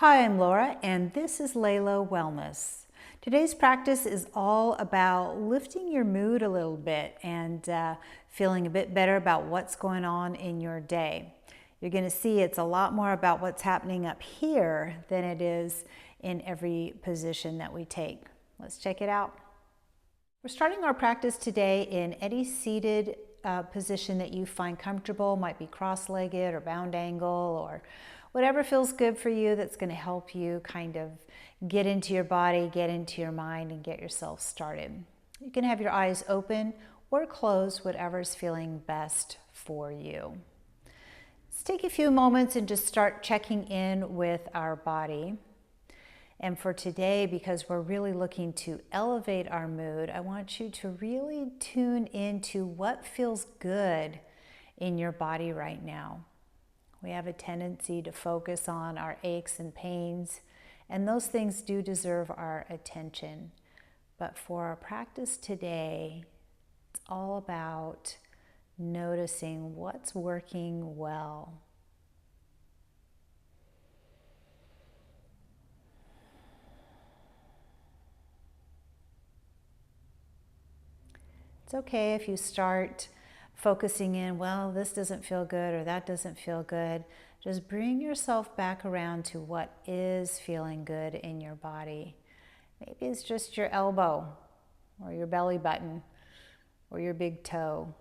Hi, I'm Laura, and this is Layla Wellness. Today's practice is all about lifting your mood a little bit and feeling a bit better about what's going on in your day. You're going to see it's a lot more about what's happening up here than it is in every position that we take. Let's check it out. We're starting our practice today in any seated position that you find comfortable. Might be cross-legged or bound angle or whatever feels good for you, that's going to help you kind of get into your body, get into your mind, and get yourself started. You can have your eyes open or closed, whatever's feeling best for you. Let's take a few moments and just start checking in with our body. And for today, because we're really looking to elevate our mood, I want you to really tune into what feels good in your body right now. We have a tendency to focus on our aches and pains, and those things do deserve our attention. But for our practice today, it's all about noticing what's working well. It's okay if you start focusing in, well, this doesn't feel good or that doesn't feel good. Just bring yourself back around to what is feeling good in your body. Maybe it's just your elbow or your belly button or your big toe.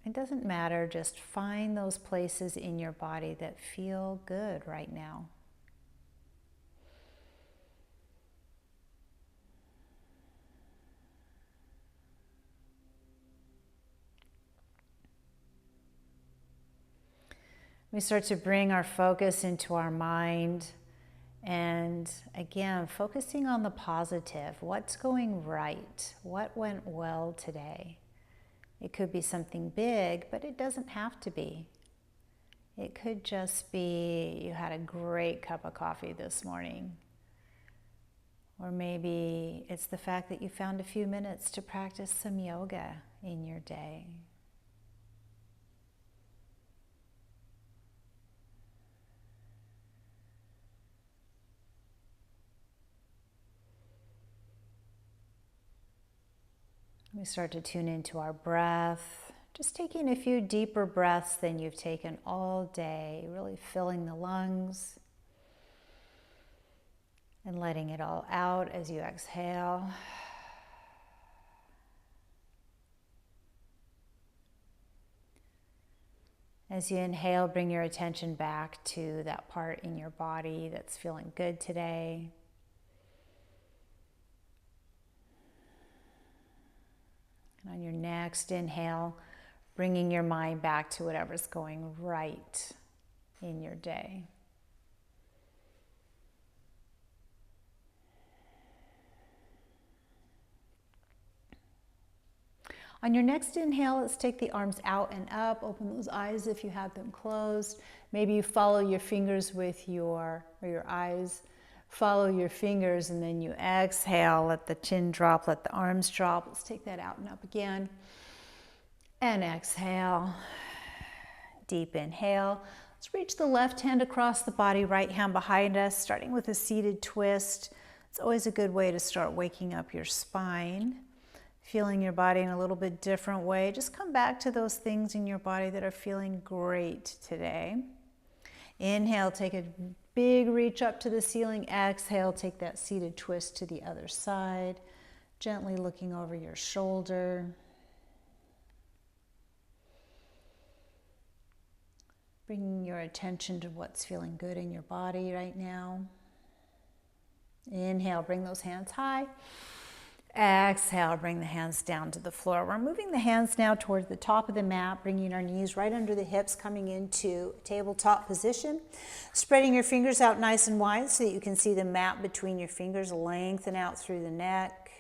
It doesn't matter. Just find those places in your body that feel good right now. We start to bring our focus into our mind, and again, focusing on the positive. What's going right? What went well today? It could be something big, but it doesn't have to be. It could just be you had a great cup of coffee this morning. Or maybe it's the fact that you found a few minutes to practice some yoga in your day. We start to tune into our breath, just taking a few deeper breaths than you've taken all day, really filling the lungs and letting it all out as you exhale. As you inhale, bring your attention back to that part in your body that's feeling good today. And on your next inhale, bringing your mind back to whatever's going right in your day. On your next inhale, let's take the arms out and up. Open those eyes if you have them closed. Maybe you follow your fingers with your eyes. Follow your fingers, and then you exhale. Let the chin drop, let the arms drop. Let's take that out and up again. And exhale. Deep inhale. Let's reach the left hand across the body, right hand behind us, starting with a seated twist. It's always a good way to start waking up your spine. Feeling your body in a little bit different way. Just come back to those things in your body that are feeling great today. Inhale, take a big reach up to the ceiling. Exhale, take that seated twist to the other side. Gently looking over your shoulder. Bringing your attention to what's feeling good in your body right now. Inhale, bring those hands high. Exhale, bring the hands down to the floor. We're moving the hands now towards the top of the mat, bringing our knees right under the hips, coming into tabletop position. Spreading your fingers out nice and wide so that you can see the mat between your fingers. Lengthen out through the neck.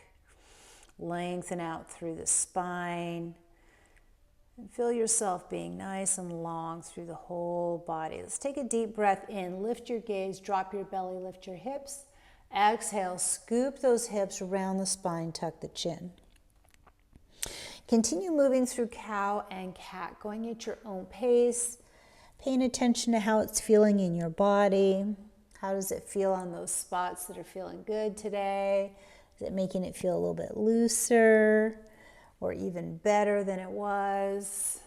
Lengthen out through the spine. And feel yourself being nice and long through the whole body. Let's take a deep breath in. Lift your gaze, drop your belly, lift your hips. Exhale, scoop those hips around the spine, tuck the chin. Continue moving through cow and cat, going at your own pace, paying attention to how it's feeling in your body, How does it feel on those spots that are feeling good today? Is it making it feel a little bit looser or even better than it was?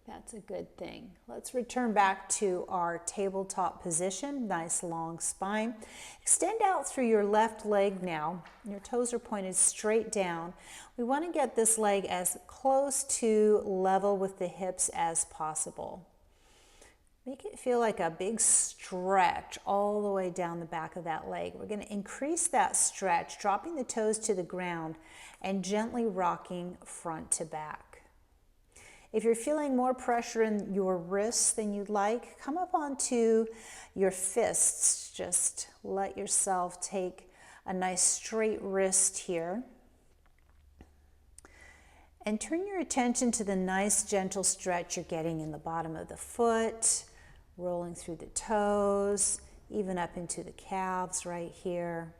That's a good thing. Let's return back to our tabletop position. Nice long spine. Extend out through your left leg now. Your toes are pointed straight down. We want to get this leg as close to level with the hips as possible. Make it feel like a big stretch all the way down the back of that leg. We're going to increase that stretch, dropping the toes to the ground and gently rocking front to back. If you're feeling more pressure in your wrists than you'd like, come up onto your fists. Just let yourself take a nice straight wrist here. And turn your attention to the nice gentle stretch you're getting in the bottom of the foot, rolling through the toes, even up into the calves right here.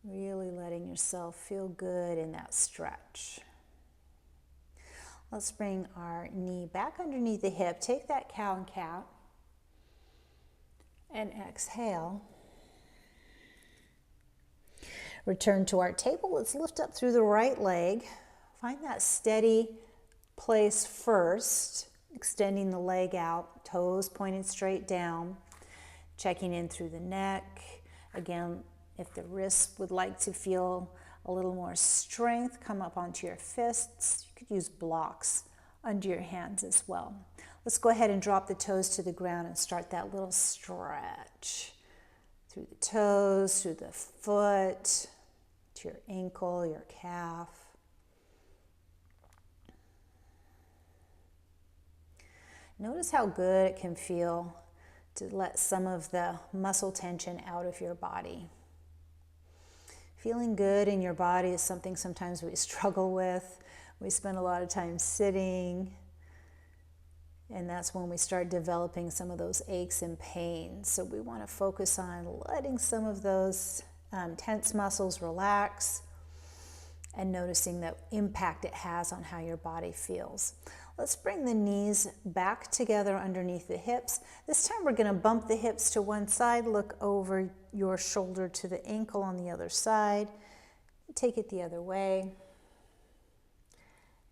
Really letting yourself feel good in that stretch. Let's bring our knee back underneath the hip. Take that cow and cat and exhale. Return to our table. Let's lift up through the right leg. Find that steady place first, extending the leg out, toes pointed straight down, checking in through the neck. Again, if the wrists would like to feel a little more strength, come up onto your fists. You could use blocks under your hands as well. Let's go ahead and drop the toes to the ground and start that little stretch through the toes, through the foot, to your ankle, your calf. Notice how good it can feel to let some of the muscle tension out of your body. Feeling good in your body is something sometimes we struggle with. We spend a lot of time sitting, and that's when we start developing some of those aches and pains. So we want to focus on letting some of those tense muscles relax and noticing the impact it has on how your body feels. Let's bring the knees back together underneath the hips. This time we're going to bump the hips to one side, look over your shoulder to the ankle on the other side. Take it the other way.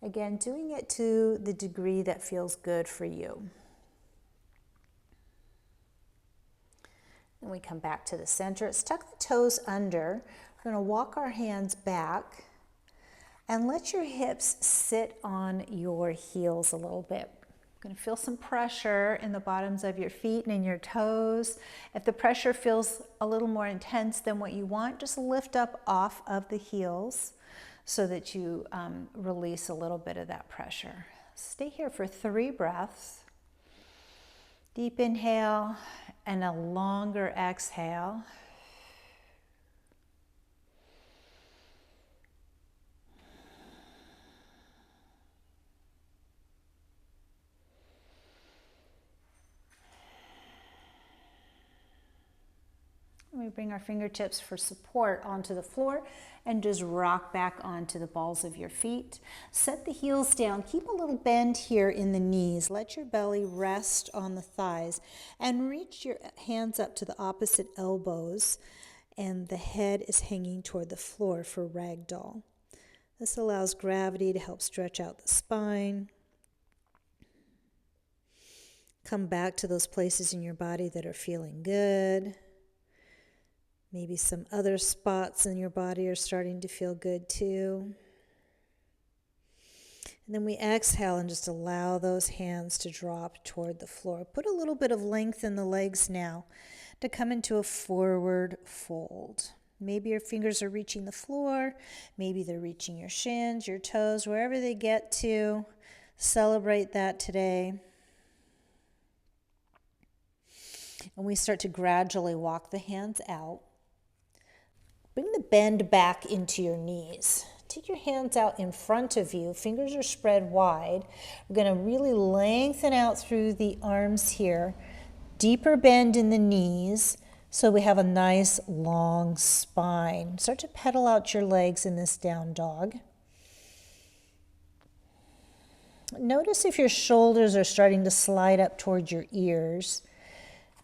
Again, doing it to the degree that feels good for you. Then we come back to the center. Let's tuck the toes under. We're going to walk our hands back. And let your hips sit on your heels a little bit. You're going to feel some pressure in the bottoms of your feet and in your toes. If the pressure feels a little more intense than what you want, just lift up off of the heels so that you release a little bit of that pressure. Stay here for 3 breaths. Deep inhale and a longer exhale. We bring our fingertips for support onto the floor and just rock back onto the balls of your feet. Set the heels down. Keep a little bend here in the knees. Let your belly rest on the thighs and reach your hands up to the opposite elbows, and the head is hanging toward the floor for ragdoll. This allows gravity to help stretch out the spine. Come back to those places in your body that are feeling good. Maybe some other spots in your body are starting to feel good too. And then we exhale and just allow those hands to drop toward the floor. Put a little bit of length in the legs now to come into a forward fold. Maybe your fingers are reaching the floor. Maybe they're reaching your shins, your toes, wherever they get to. Celebrate that today. And we start to gradually walk the hands out. Bring the bend back into your knees. Take your hands out in front of you. Fingers are spread wide. We're going to really lengthen out through the arms here. Deeper bend in the knees so we have a nice long spine. Start to pedal out your legs in this down dog. Notice if your shoulders are starting to slide up towards your ears,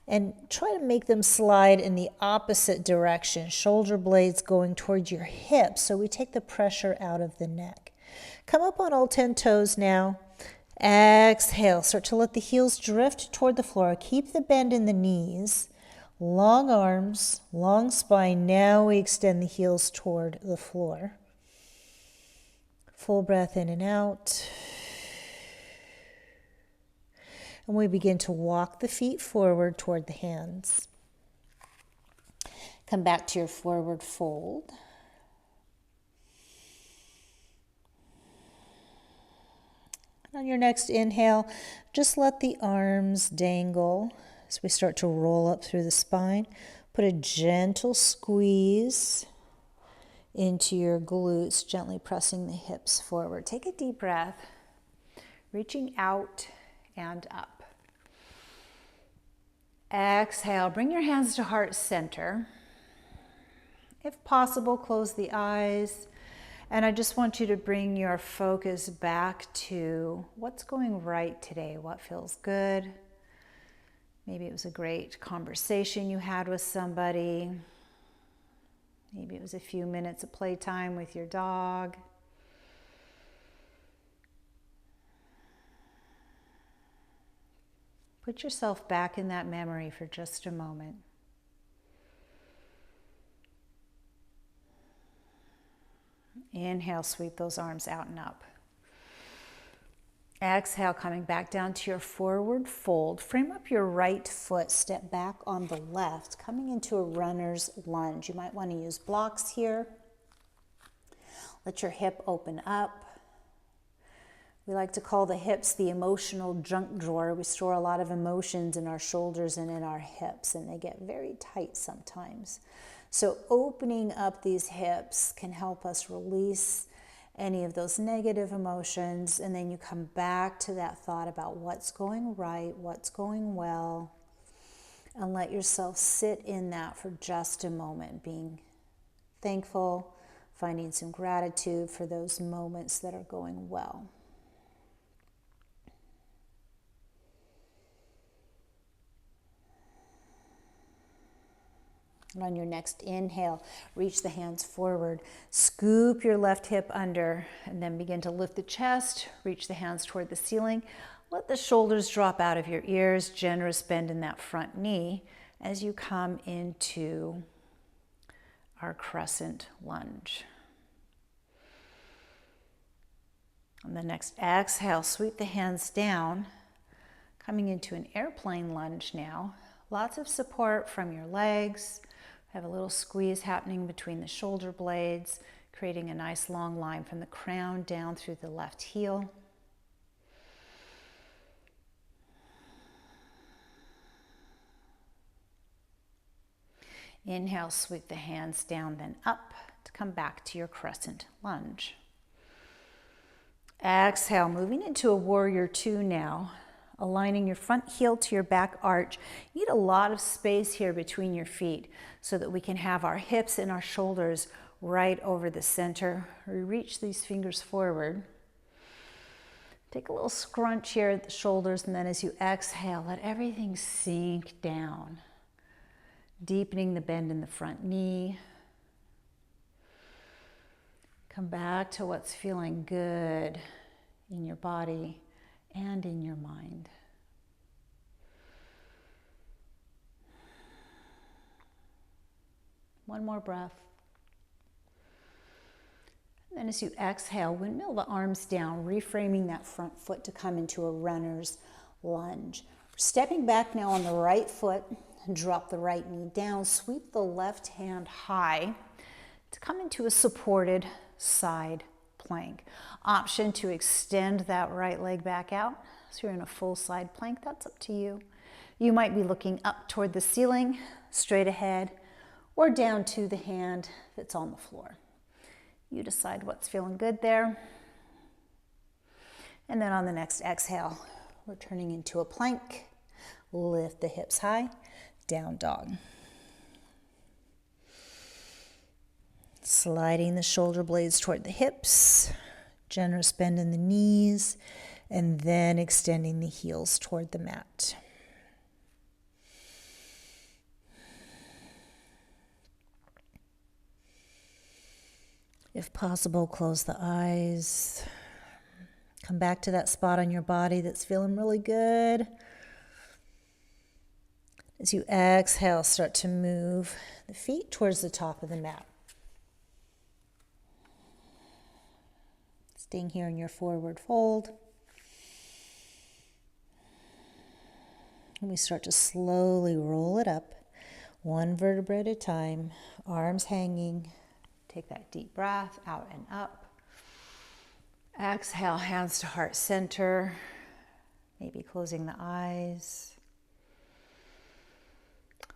and try to make them slide in the opposite direction, shoulder blades going towards your hips, so we take the pressure out of the neck. Come up on all 10 toes now. Exhale, start to let the heels drift toward the floor. Keep the bend in the knees. Long arms, long spine. Now we extend the heels toward the floor. Full breath in and out. And we begin to walk the feet forward toward the hands. Come back to your forward fold. On your next inhale, just let the arms dangle as we start to roll up through the spine. Put a gentle squeeze into your glutes, gently pressing the hips forward. Take a deep breath, reaching out and up. Exhale, bring your hands to heart center. If possible, close the eyes. And I just want you to bring your focus back to what's going right today, what feels good. Maybe it was a great conversation you had with somebody. Maybe it was a few minutes of playtime with your dog. Put yourself back in that memory for just a moment. Inhale, sweep those arms out and up. Exhale, coming back down to your forward fold. Frame up your right foot, step back on the left, coming into a runner's lunge. You might want to use blocks here. Let your hip open up. We like to call the hips the emotional junk drawer. We store a lot of emotions in our shoulders and in our hips, and they get very tight sometimes. So opening up these hips can help us release any of those negative emotions, and then you come back to that thought about what's going right, what's going well, and let yourself sit in that for just a moment, being thankful, finding some gratitude for those moments that are going well. And on your next inhale, reach the hands forward, scoop your left hip under, and then begin to lift the chest, reach the hands toward the ceiling. Let the shoulders drop out of your ears, generous bend in that front knee as you come into our crescent lunge. On the next exhale, sweep the hands down, coming into an airplane lunge now. Lots of support from your legs. Have a little squeeze happening between the shoulder blades, creating a nice long line from the crown down through the left heel. Inhale, sweep the hands down, then up to come back to your crescent lunge. Exhale, moving into a warrior two now. Aligning your front heel to your back arch. You need a lot of space here between your feet so that we can have our hips and our shoulders right over the center. We reach these fingers forward. Take a little scrunch here at the shoulders, and then as you exhale, let everything sink down. Deepening the bend in the front knee. Come back to what's feeling good in your body and in your mind. One more breath. And then as you exhale, windmill the arms down, reframing that front foot to come into a runner's lunge. Stepping back now on the right foot, drop the right knee down, sweep the left hand high to come into a supported side plank. Option to extend that right leg back out. So you're in a full side plank, that's up to you. You might be looking up toward the ceiling, straight ahead, or down to the hand that's on the floor. You decide what's feeling good there. And then on the next exhale, we're turning into a plank. Lift the hips high, down dog. Sliding the shoulder blades toward the hips, generous bend in the knees, and then extending the heels toward the mat. If possible, close the eyes. Come back to that spot on your body that's feeling really good. As you exhale, start to move the feet towards the top of the mat. Staying here in your forward fold. And we start to slowly roll it up, one vertebra at a time, arms hanging. Take that deep breath, out and up. Exhale, hands to heart center. Maybe closing the eyes.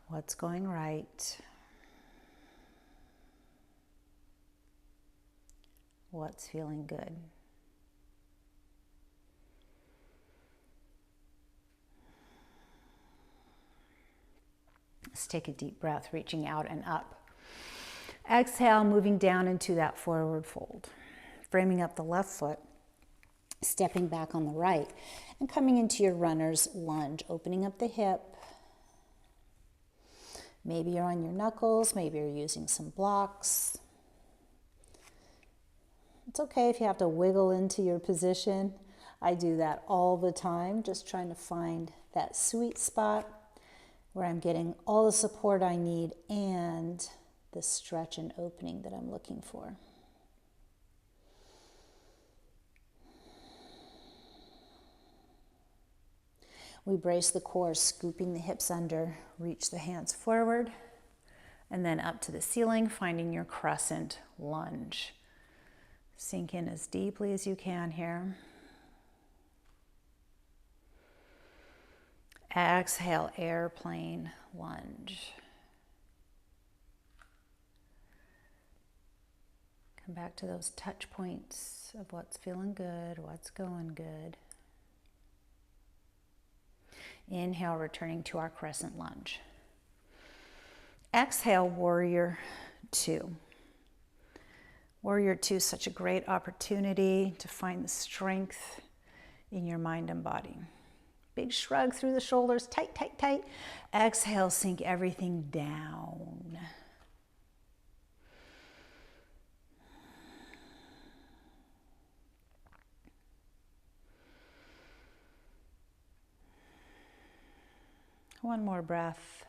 What's going right? What's feeling good? Let's take a deep breath, reaching out and up. Exhale, moving down into that forward fold. Framing up the left foot, stepping back on the right, and coming into your runner's lunge, opening up the hip. Maybe you're on your knuckles, maybe you're using some blocks. It's okay if you have to wiggle into your position. I do that all the time, just trying to find that sweet spot where I'm getting all the support I need and the stretch and opening that I'm looking for. We brace the core, scooping the hips under, reach the hands forward, and then up to the ceiling, finding your crescent lunge. Sink in as deeply as you can here. Exhale, airplane lunge. Come back to those touch points of what's feeling good, what's going good. Inhale, returning to our crescent lunge. Exhale, warrior two. Warrior two is such a great opportunity to find the strength in your mind and body. Big shrug through the shoulders, tight, tight, tight. Exhale, sink everything down. One more breath.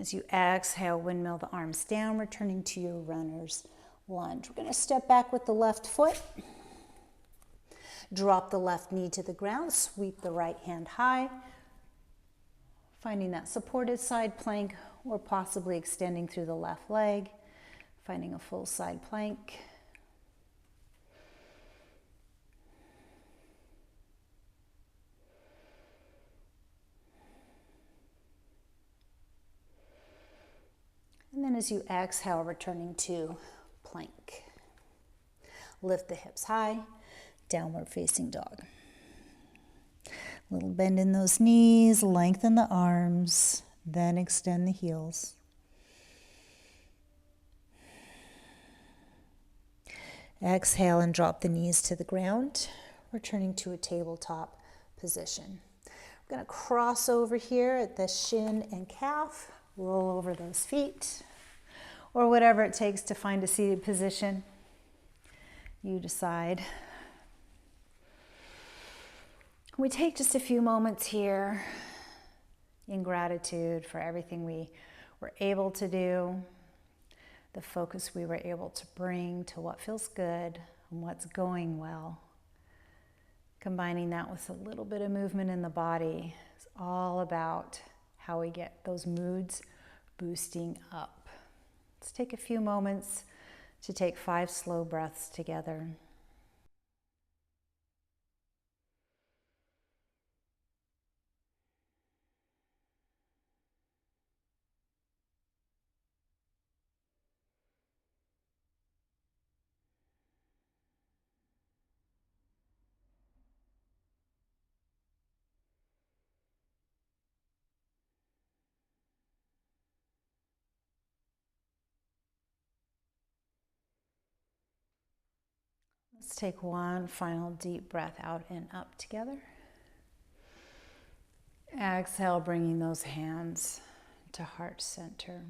As you exhale, windmill the arms down, returning to your runner's lunge. We're going to step back with the left foot. Drop the left knee to the ground, sweep the right hand high, finding that supported side plank or possibly extending through the left leg, finding a full side plank. And then as you exhale, returning to plank. Lift the hips high, downward facing dog. Little bend in those knees, lengthen the arms, then extend the heels. Exhale and drop the knees to the ground, returning to a tabletop position. We're going to cross over here at the shin and calf, roll over those feet, or whatever it takes to find a seated position. You decide. We take just a few moments here in gratitude for everything we were able to do, the focus we were able to bring to what feels good and what's going well. Combining that with a little bit of movement in the body is all about how we get those moods boosting up. Let's take a few moments to take 5 slow breaths together. take one final deep breath out and up together. Exhale, bringing those hands to heart center.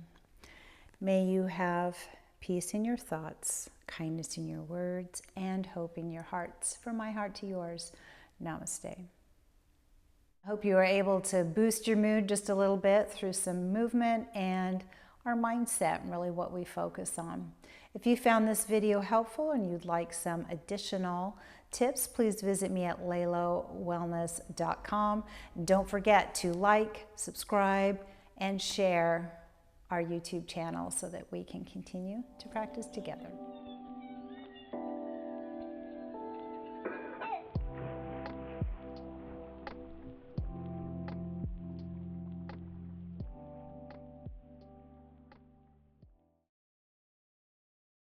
May you have peace in your thoughts, kindness in your words, and hope in your hearts. From my heart to yours, namaste. I hope you are able to boost your mood just a little bit through some movement and our mindset, and really what we focus on. If you found this video helpful and you'd like some additional tips, please visit me at laylowellness.com. Don't forget to like, subscribe, and share our YouTube channel so that we can continue to practice together.